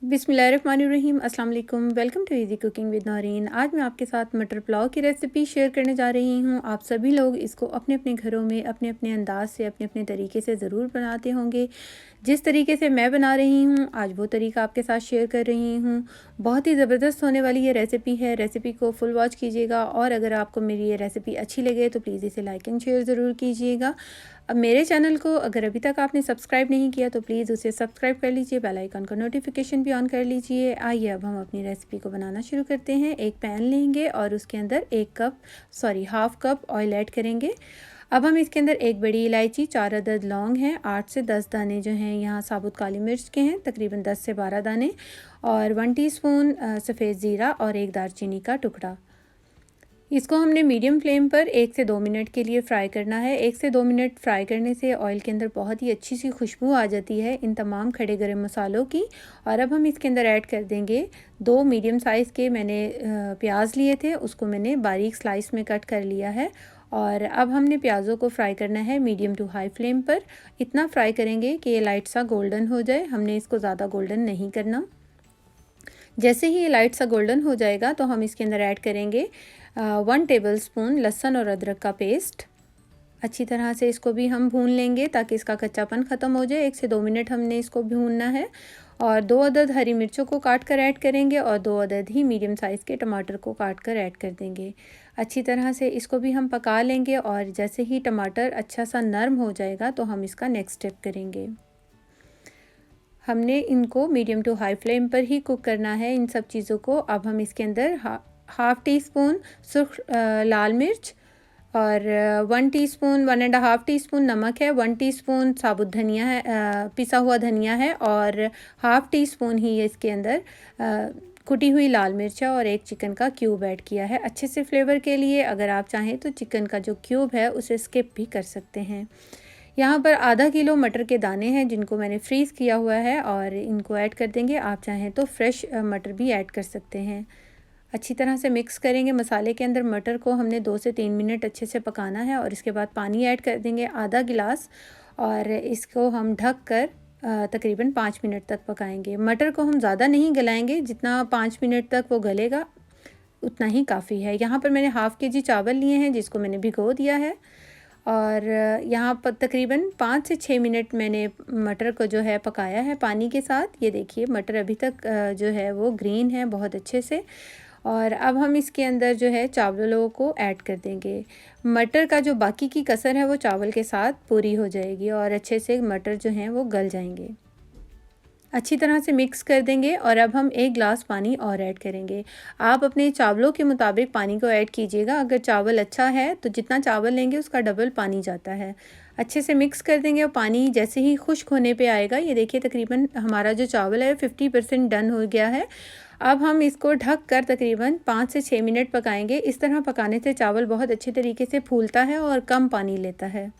बिस्मिल्लाहिर्रहमानिर्रहीम। अस्सलाम वालेकुम। Welcome to easy cooking with Naureen. आज मैं आपके साथ मटर पुलाव की रेसिपी शेयर करने जा रही हूँ। आप सभी लोग इसको अपने अपने घरों में अपने अपने अंदाज से अपने अपने तरीके से ज़रूर बनाते होंगे। जिस तरीके से मैं बना रही हूँ आज वो तरीका आपके साथ शेयर कर रही हूँ। बहुत ही ज़बरदस्त होने वाली ये रेसिपी है। रेसिपी को फुल वॉच कीजिएगा और अगर आपको मेरी ये रेसिपी अच्छी लगे तो प्लीज़ इसे लाइक एंड शेयर ज़रूर कीजिएगा। अब मेरे चैनल को अगर अभी तक आपने सब्सक्राइब नहीं किया तो प्लीज़ उसे सब्सक्राइब कर लीजिए, बेल आइकन का नोटिफिकेशन भी ऑन कर लीजिए। आइए अब हम अपनी रेसिपी को बनाना शुरू करते हैं। एक पैन लेंगे और उसके अंदर हाफ़ कप ऑयल ऐड करेंगे। अब हम इसके अंदर एक बड़ी इलायची, 4 अदद लौंग हैं, 8 से 10 दाने जो हैं यहाँ साबुत काली मिर्च के हैं, तकरीबन 10 से 12 दाने, और 1 टीस्पून सफ़ेद ज़ीरा और एक दालचीनी का टुकड़ा। इसको हमने मीडियम फ्लेम पर 1 से 2 मिनट के लिए फ्राई करना है। 1 से 2 मिनट फ्राई करने से ऑयल के अंदर बहुत ही अच्छी सी खुशबू आ जाती है इन तमाम खड़े गरम मसालों की। और अब हम इसके अंदर ऐड कर देंगे 2 मीडियम साइज़ के मैंने प्याज लिए थे, उसको मैंने बारीक स्लाइस में कट कर लिया है। और अब हमने प्याज़ों को फ्राई करना है मीडियम टू हाई फ्लेम पर। इतना फ्राई करेंगे कि ये लाइट सा गोल्डन हो जाए, हमने इसको ज़्यादा गोल्डन नहीं करना। जैसे ही ये लाइट सा गोल्डन हो जाएगा तो हम इसके अंदर ऐड करेंगे 1 टेबलस्पून लहसुन और अदरक का पेस्ट। अच्छी तरह से इसको भी हम भून लेंगे ताकि इसका कच्चापन ख़त्म हो जाए। 1 से 2 मिनट हमने इसको भूनना है। और 2 अदद हरी मिर्चों को काट कर ऐड करेंगे और 2 अदद ही मीडियम साइज़ के टमाटर को काट कर ऐड कर देंगे। अच्छी तरह से इसको भी हम पका लेंगे और जैसे ही टमाटर अच्छा सा नरम हो जाएगा तो हम इसका नेक्स्ट स्टेप करेंगे। हमने इनको मीडियम टू हाई फ्लेम पर ही कुक करना है इन सब चीज़ों को। अब हम इसके अंदर हाफ़ टी स्पून सुर्ख लाल मिर्च और 1 टीस्पून 1.5 टीस्पून नमक है, 1 टीस्पून साबुत धनिया है, पिसा हुआ धनिया है, और हाफ़ टी स्पून ही इसके अंदर कुटी हुई लाल मिर्च है, और एक चिकन का क्यूब ऐड किया है अच्छे से फ्लेवर के लिए। अगर आप चाहें तो चिकन का जो क्यूब है उसे स्किप भी कर सकते हैं। यहाँ पर आधा किलो मटर के दाने हैं जिनको मैंने फ्रीज़ किया हुआ है और इनको ऐड कर देंगे। आप चाहें तो फ्रेश मटर भी ऐड कर सकते हैं। अच्छी तरह से मिक्स करेंगे मसाले के अंदर। मटर को हमने 2 से 3 मिनट अच्छे से पकाना है और इसके बाद पानी ऐड कर देंगे आधा गिलास, और इसको हम ढक कर तकरीबन 5 मिनट तक पकाएंगे। मटर को हम ज़्यादा नहीं गलाएंगे, जितना 5 मिनट तक वो गलेगा उतना ही काफ़ी है। यहाँ पर मैंने हाफ़ केजी चावल लिए हैं जिसको मैंने भिगो दिया है, और यहाँ पर तकरीबन 5 से 6 मिनट मैंने मटर को जो है पकाया है पानी के साथ। ये देखिए मटर अभी तक जो है वो ग्रीन है बहुत अच्छे से। और अब हम इसके अंदर जो है चावलों को ऐड कर देंगे। मटर का जो बाकी की कसर है वो चावल के साथ पूरी हो जाएगी और अच्छे से मटर जो हैं वो गल जाएंगे। अच्छी तरह से मिक्स कर देंगे और अब हम 1 गिलास पानी और ऐड करेंगे। आप अपने चावलों के मुताबिक पानी को ऐड कीजिएगा। अगर चावल अच्छा है तो जितना चावल लेंगे उसका डबल पानी जाता है। अच्छे से मिक्स कर देंगे और पानी जैसे ही खुश्क होने पे आएगा, ये देखिए तकरीबन हमारा जो चावल है 50% डन हो गया है। अब हम इसको ढक कर तकरीबन 5 से 6 मिनट पकाएंगे। इस तरह पकाने से चावल बहुत अच्छे तरीके से फूलता है और कम पानी लेता है।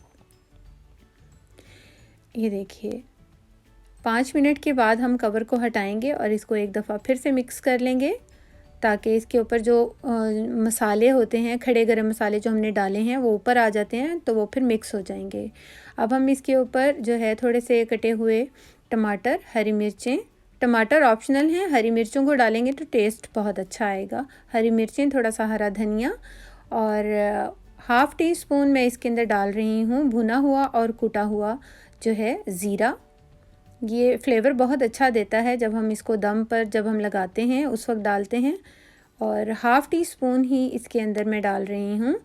ये देखिए 5 मिनट के बाद हम कवर को हटाएंगे और इसको एक दफ़ा फिर से मिक्स कर लेंगे ताकि इसके ऊपर जो मसाले होते हैं, खड़े गरम मसाले जो हमने डाले हैं वो ऊपर आ जाते हैं तो वो फिर मिक्स हो जाएंगे। अब हम इसके ऊपर जो है थोड़े से कटे हुए टमाटर, हरी मिर्चें, टमाटर ऑप्शनल हैं, हरी मिर्चों को डालेंगे तो टेस्ट बहुत अच्छा आएगा। हरी मिर्चें, थोड़ा सा हरा धनिया, और हाफ़ टी स्पून मैं इसके अंदर डाल रही हूँ भुना हुआ और कुटा हुआ जो है ज़ीरा। ये फ्लेवर बहुत अच्छा देता है जब हम इसको दम पर जब हम लगाते हैं उस वक्त डालते हैं। और हाफ़ टी स्पून ही इसके अंदर मैं डाल रही हूँ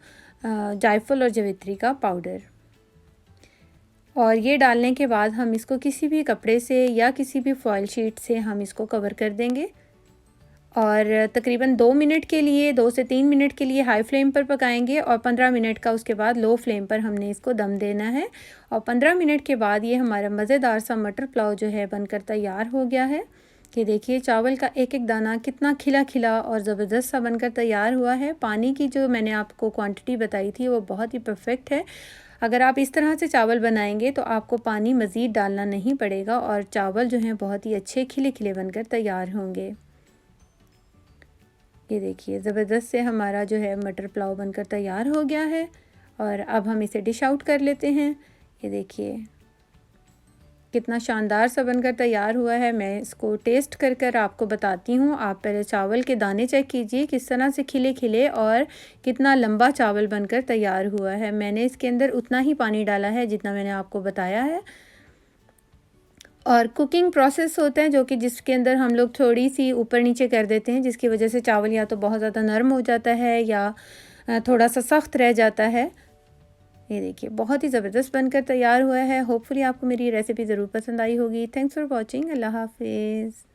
जायफल और जवित्री का पाउडर। और ये डालने के बाद हम इसको किसी भी कपड़े से या किसी भी फॉयल शीट से हम इसको कवर कर देंगे और तकरीबन 2 मिनट के लिए, 2 से 3 मिनट के लिए हाई फ्लेम पर पकाएंगे और 15 मिनट का उसके बाद लो फ्लेम पर हमने इसको दम देना है। और 15 मिनट के बाद ये हमारा मज़ेदार सा मटर पुलाव जो है बनकर तैयार हो गया है। कि देखिए चावल का एक एक दाना कितना खिला खिला और ज़बरदस्त सा बनकर तैयार हुआ है। पानी की जो मैंने आपको क्वांटिटी बताई थी वो बहुत ही परफेक्ट है। अगर आप इस तरह से चावल बनाएंगे तो आपको पानी मज़ीद डालना नहीं पड़ेगा और चावल जो हैं बहुत ही अच्छे खिले खिले बनकर तैयार होंगे। ये देखिए ज़बरदस्त से हमारा जो है मटर पुलाव बनकर तैयार हो गया है और अब हम इसे डिश आउट कर लेते हैं। ये देखिए कितना शानदार सा बनकर तैयार हुआ है। मैं इसको टेस्ट कर कर आपको बताती हूँ। आप पहले चावल के दाने चेक कीजिए किस तरह से खिले खिले और कितना लंबा चावल बनकर तैयार हुआ है। मैंने इसके अंदर उतना ही पानी डाला है जितना मैंने आपको बताया है। और कुकिंग प्रोसेस होता है जो कि जिसके अंदर हम लोग थोड़ी सी ऊपर नीचे कर देते हैं, जिसकी वजह से चावल या तो बहुत ज़्यादा नरम हो जाता है या थोड़ा सा सख्त रह जाता है। ये देखिए बहुत ही ज़बरदस्त बनकर तैयार हुआ है। होपफुली आपको मेरी रेसिपी ज़रूर पसंद आई होगी। Thanks for watching. अल्लाह हाफिज़।